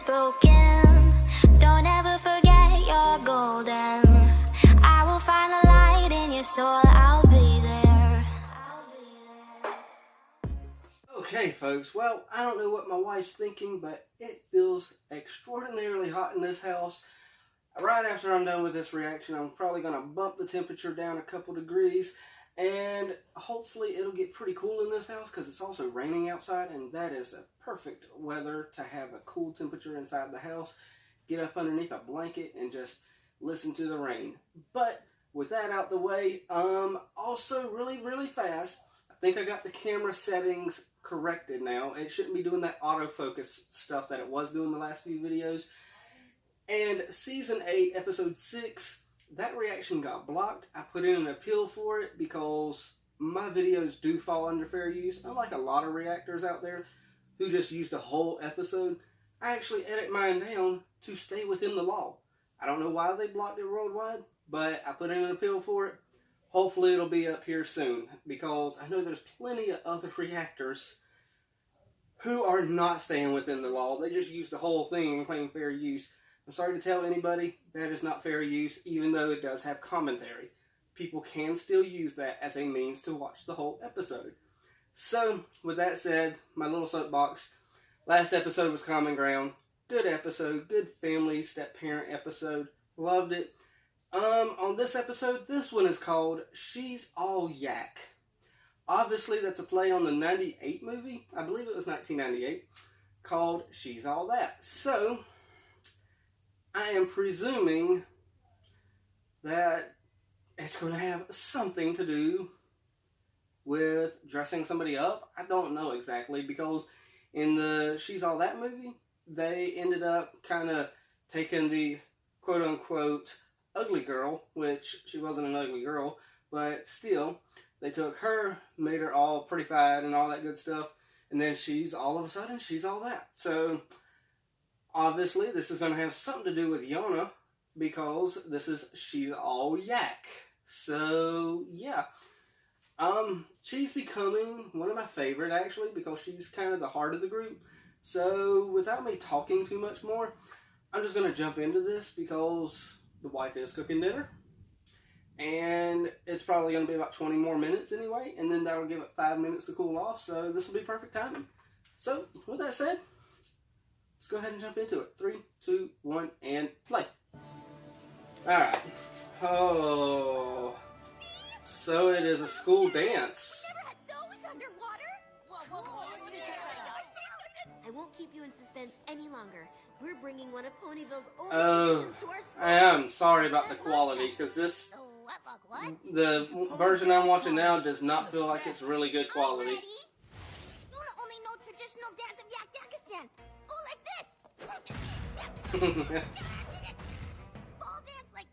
broken. Don't ever forget you're golden. I will find the light in your soul. I'll be there. Okay, folks, well, I don't know what my wife's thinking, but it feels extraordinarily hot in this house. Right after I'm done with this reaction, I'm probably going to bump the temperature down a couple degrees, and hopefully it'll get pretty cool in this house because it's also raining outside, and that is a perfect weather to have a cool temperature inside the house. Get up underneath a blanket and just listen to the rain. But with that out the way, also really fast, I think I got the camera settings corrected now. It shouldn't be doing that autofocus stuff that it was doing the last few videos. And Season 8, Episode 6, that reaction got blocked. I put in an appeal for it because my videos do fall under fair use. Unlike a lot of reactors out there who just use the whole episode, I actually edit mine down to stay within the law. I don't know why they blocked it worldwide, but I put in an appeal for it. Hopefully it'll be up here soon, because I know there's plenty of other reactors who are not staying within the law. They just use the whole thing and claim fair use. I'm sorry to tell anybody, that is not fair use, even though it does have commentary. People can still use that as a means to watch the whole episode. So, with that said, my little soapbox, last episode was Common Ground. Good episode, good family step-parent episode. Loved it. On this episode, this one is called She's All Yak. Obviously, that's a play on the 98 movie. I believe it was 1998. Called She's All That. So, I am presuming that it's going to have something to do with dressing somebody up. I don't know exactly, because in the She's All That movie, they ended up kind of taking the quote-unquote ugly girl, which she wasn't an ugly girl, but still, they took her, made her all prettified and all that good stuff, and then all of a sudden, she's all that. So, obviously, this is going to have something to do with Yona, because this is She's All Yak. So, yeah. She's becoming one of my favorite, actually, because she's kind of the heart of the group. So, without me talking too much more, I'm just going to jump into this, because the wife is cooking dinner. And it's probably going to be about 20 more minutes anyway, and then that'll give it 5 minutes to cool off, so this will be perfect timing. So, with that said, let's go ahead and jump into it. 3, 2, 1, and play. Alright. Oh. So it is a school dance. Never had those underwater. I won't keep you in suspense any longer. We're bringing one of Ponyville's oldest traditions to our school. I am sorry about the quality, because this, the version I'm watching now does not feel like it's really good quality. You only know traditional dance of Yak Yakistan. Go like this. Ball dance like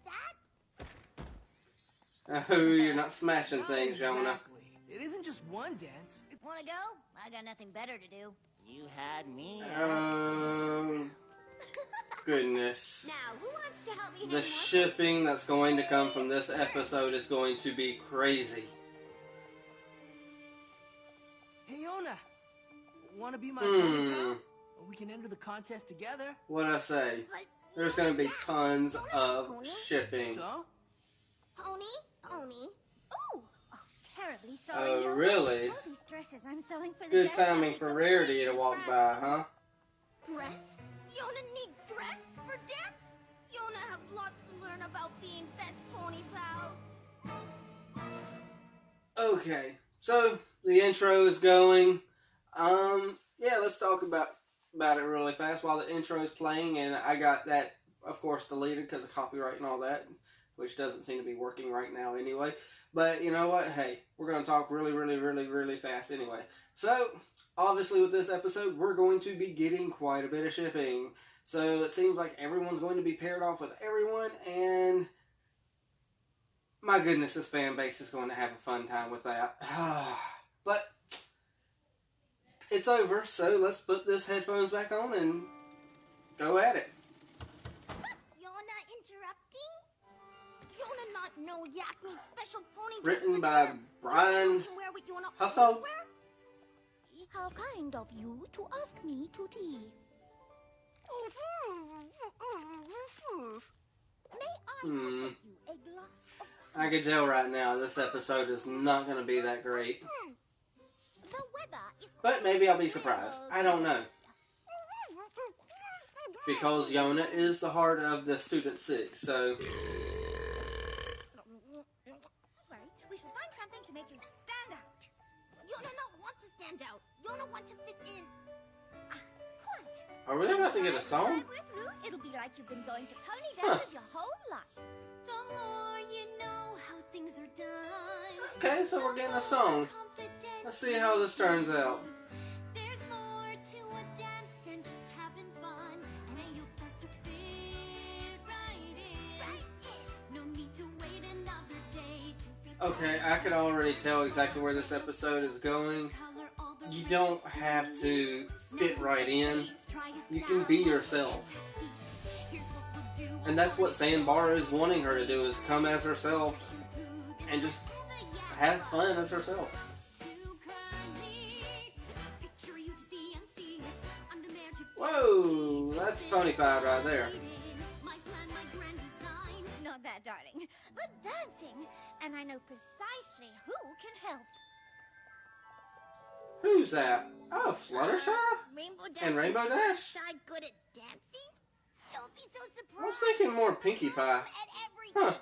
that? Oh, you're not smashing things, Yona. It isn't just one dance. Wanna go? I got nothing better to do. You had me. Goodness. Now, who wants to help me? The shipping that's going to come from this episode is going to be crazy. Hey, Yona. Wanna be my pony pal? We can enter the contest together. What'd I say? There's going to be tons of shipping. So? Pony? Oh, terribly sorry. Oh, really? All these dresses I'm sewing for the Good dance timing outing for for Rarity to walk by, huh? Dress? Yona need dress for dance? Yona have lots to learn about being best pony pal. Okay, so the intro is going. Yeah, let's talk about it really fast while the intro is playing, and I got that, of course, deleted because of copyright and all that, which doesn't seem to be working right now anyway. But you know what? Hey, we're going to talk really fast anyway. So, obviously with this episode, we're going to be getting quite a bit of shipping. So, it seems like everyone's going to be paired off with everyone, and my goodness, this fan base is going to have a fun time with that. But it's over, so let's put this headphones back on and go at it. Yona interrupting? Yona not know Yak needs special pony dress Written for by dance. Brian Can wear what Yona Huffo. always wear? How kind of you to ask me to tea. May I offer you a glass of I can tell right now this episode is not going to be that great. The weather is But maybe I'll be surprised. I don't know. Because Yona is the heart of the Student 6, so... Right. We should find something to make you stand out. Yona not want to stand out. Yona want to fit in. Quite. Are we about to get a song? It'll be like you've been going to pony dances your whole life. The more you know how things are done. Okay, so we're getting a song. Let's see how this turns out. There's more to a dance than just having fun. And then you'll start to fit right in. No need to wait another day to be Okay, I could already tell exactly where this episode is going. You don't have to fit right in. You can be yourself. And that's what Sandbar is wanting her to do, is come as herself and just have fun as herself. Whoa, that's Pony 5 right there. Not that, darling, but dancing, and I know precisely who can help. Who's that? Oh, Fluttershy? Rainbow Dash And Rainbow Dash? Shy good at dancing? Don't be so surprised. I was thinking more Pinkie Pie. At everything. Huh.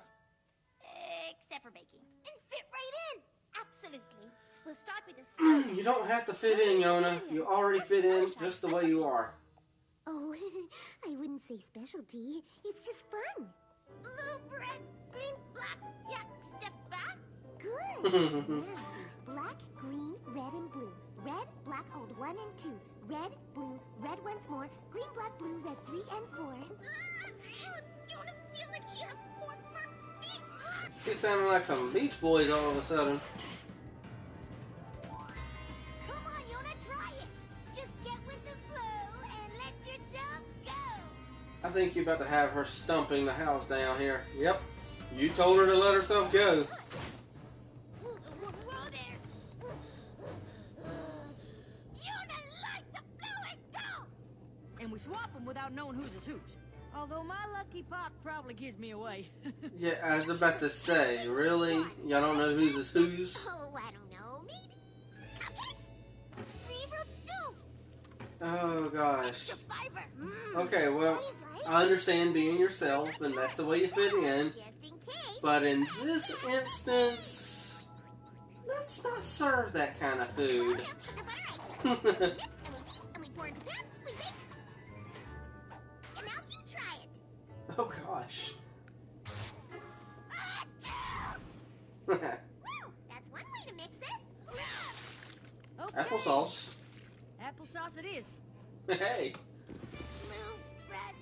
Except for baking. And fit right in. Absolutely. We'll start with the You don't have to fit in, Yona. You already fit in just the way you are. Oh, I wouldn't say specialty. It's just fun. Blue, red, green, black, yak, step back. Good. Yeah. Black, green, red, and blue. Red, black, hold 1 and 2. Red, blue, red once more. Green, black, blue, red 3 and 4. You want to feel like you have 4 firm feet? She sounded like some Beach Boys all of a sudden. Come on, Yona, try it. Just get with the flow and let yourself go. I think you're about to have her stumping the house down here. Yep. You told her to let herself go. Whoa there. Yona likes to flow and go. And we swap them without knowing whose is whose. Although my lucky pot probably gives me away. Yeah, I was about to say, really? Y'all don't know whose is whose? Oh, I don't know. Maybe cupcakes? Free root stew? Oh, gosh. Extra fiber. Okay, well, Please like. I understand being yourself, and that's the way you fit in. Just in case. But in this instance, let's not serve that kind of food. Mix, and we beat, and we pour into pans, we bake. And now you try it. Oh, gosh. Woo! That's one way to mix it. Okay. Applesauce. Applesauce it is. Hey. Blue, red.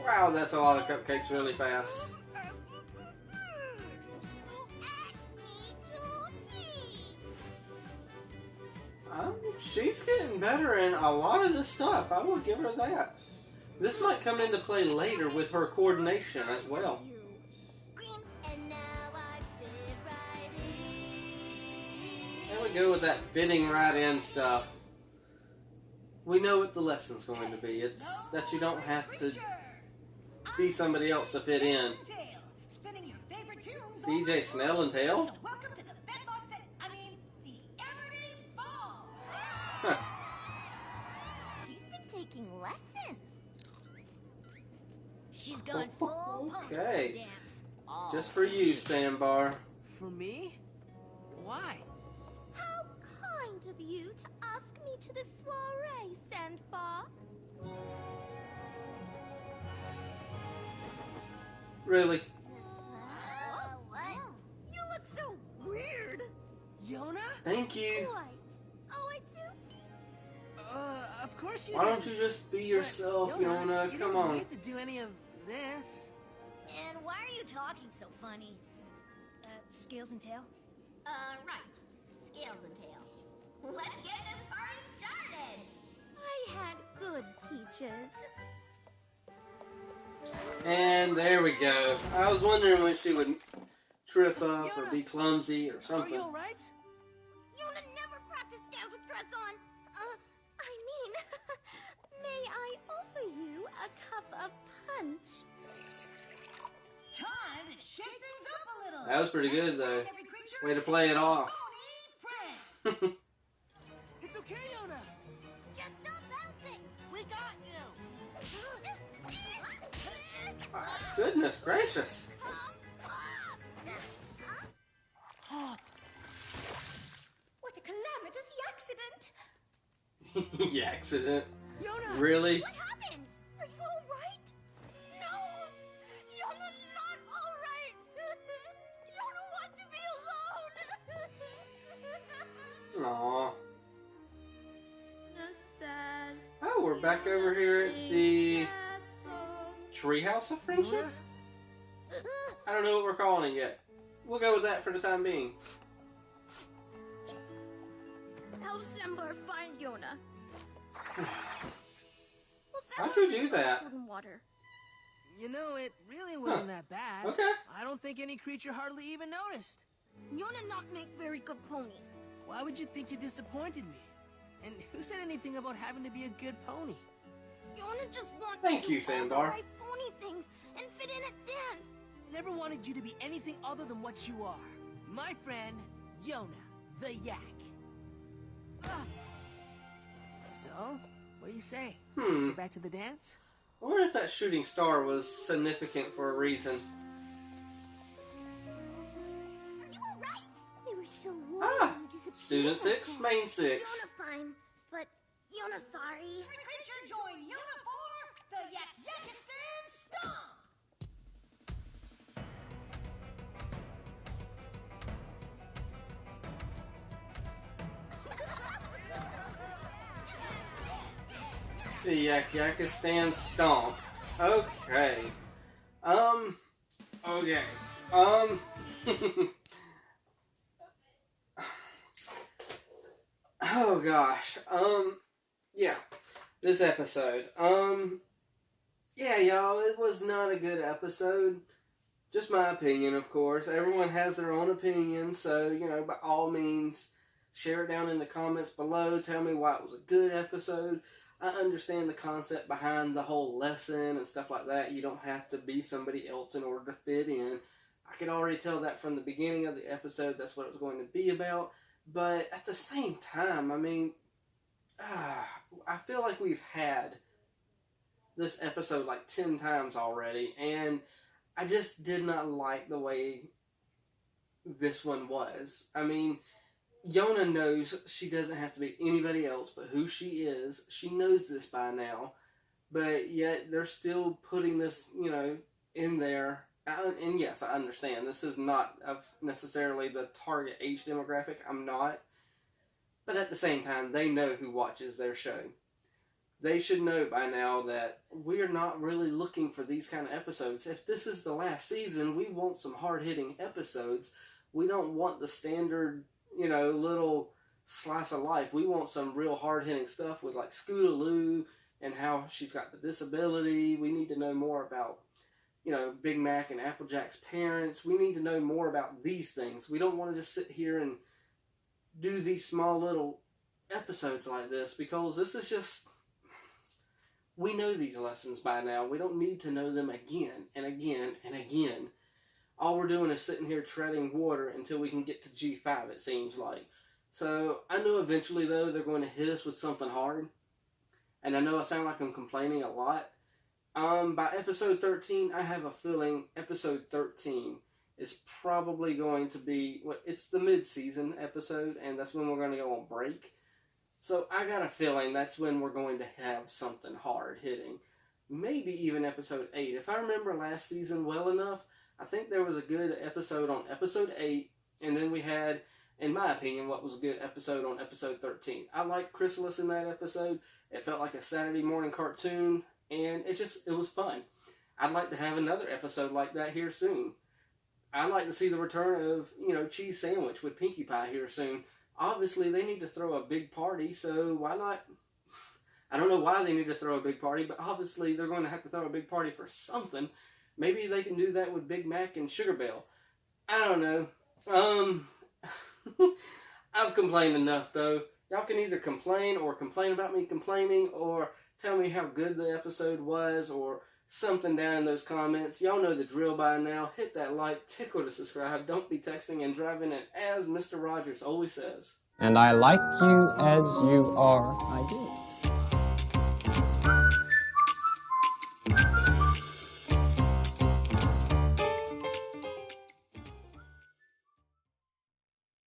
Wow, that's a lot of cupcakes really fast. She's getting better in a lot of this stuff. I will give her that. This might come into play later with her coordination as well. There we go with that fitting right in stuff. We know what the lesson's going to be. It's that you don't have to be somebody else to fit in. DJ Snell and Tail? Welcome to the the Everyday Ball. Huh. She's been taking lessons. She's gone full Okay. dance. Just for you, Sandbar. For me? Why? How kind of you to ask me to the soiree, Sandbar. Really? What? You look so weird. Yona? Thank you. What? Oh, I do? Of course you Why do. don't you just be yourself, But, Yona? you Come don't on. need to do any of this. And why are you talking so funny? Scales and tail? Right. Scales and tail. Let's get this party started. I had good teachers. And there we go. I was wondering when she would trip up or be clumsy or Are something. you alright? Yona never practiced dance with dress on. I mean, may I offer you a cup of punch? Time to shake things up a little. That was pretty good, though. Every creature Way to play it off. pony friend. It's okay, Yona. Just stop bouncing. We got you. Goodness gracious. What a calamitous accident! The accident. Yona! Really? What happened? Are you all right? No! You're not all right! You don't want to be alone! Aww. A sad, Oh, we're back over here at the Treehouse of Friendship? I don't know what we're calling it yet. We'll go with that for the time being. Help Semper find Yona. How'd you do that? Food and water. You know, it really wasn't that bad. Okay. I don't think any creature hardly even noticed. Yona not make very good pony. Why would you think you disappointed me? And who said anything about having to be a good pony? Yona just want Thank to you, do all the Sandbar. right pony things and fit in at dance. I never wanted you to be anything other than what you are. My friend, Yona, the yak. Ah. So, what do you say? Let's go back to the dance? I wonder if that shooting star was significant for a reason. Are you all right? They were so worried Ah, when you disappeared Student like 6, that. Main 6. Yona fine, but Yona sorry. Every creature join Yona for the Yak-Yakistan Stomp. The Yak-Yakistan Stomp. Okay. Okay. Oh gosh. Yeah. This episode. Yeah, y'all, it was not a good episode. Just my opinion, of course. Everyone has their own opinion, so, you know, by all means, share it down in the comments below. Tell me why it was a good episode. I understand the concept behind the whole lesson and stuff like that. You don't have to be somebody else in order to fit in. I could already tell that from the beginning of the episode. That's what it was going to be about. But at the same time, I mean, I feel like we've had this episode like 10 times already. And I just did not like the way this one was. I mean, Yona knows she doesn't have to be anybody else but who she is. She knows this by now. But yet they're still putting this, you know, in there. And yes, I understand. This is not of necessarily the target age demographic. I'm not. But at the same time, they know who watches their show. They should know by now that we're not really looking for these kind of episodes. If this is the last season, we want some hard-hitting episodes. We don't want the standard, you know, little slice of life. We want some real hard-hitting stuff with like Scootaloo and how she's got the disability. We need to know more about, you know, Big Mac and Applejack's parents. We need to know more about these things. We don't want to just sit here and do these small little episodes like this because this is just... We know these lessons by now. We don't need to know them again and again and again. All we're doing is sitting here treading water until we can get to G5, it seems like. So, I know eventually, though, they're going to hit us with something hard. And I know I sound like I'm complaining a lot. By episode 13, I have a feeling episode 13 is probably going to be... Well, it's the mid-season episode, and that's when we're going to go on break. So I got a feeling that's when we're going to have something hard-hitting. Maybe even episode 8. If I remember last season well enough, I think there was a good episode on episode 8, and then we had, in my opinion, what was a good episode on episode 13. I liked Chrysalis in that episode. It felt like a Saturday morning cartoon, and it was fun. I'd like to have another episode like that here soon. I'd like to see the return of, you know, Cheese Sandwich with Pinkie Pie here soon. Obviously, they need to throw a big party, so why not? I don't know why they need to throw a big party, but obviously they're going to have to throw a big party for something. Maybe they can do that with Big Mac and Sugar Belle. I don't know. I've complained enough, though. Y'all can either complain or complain about me complaining, or tell me how good the episode was, or something down in those comments. Y'all know the drill by now. Hit that like, tickle to subscribe. Don't be texting and driving it, as Mr. Rogers always says. And I like you as you are, I do.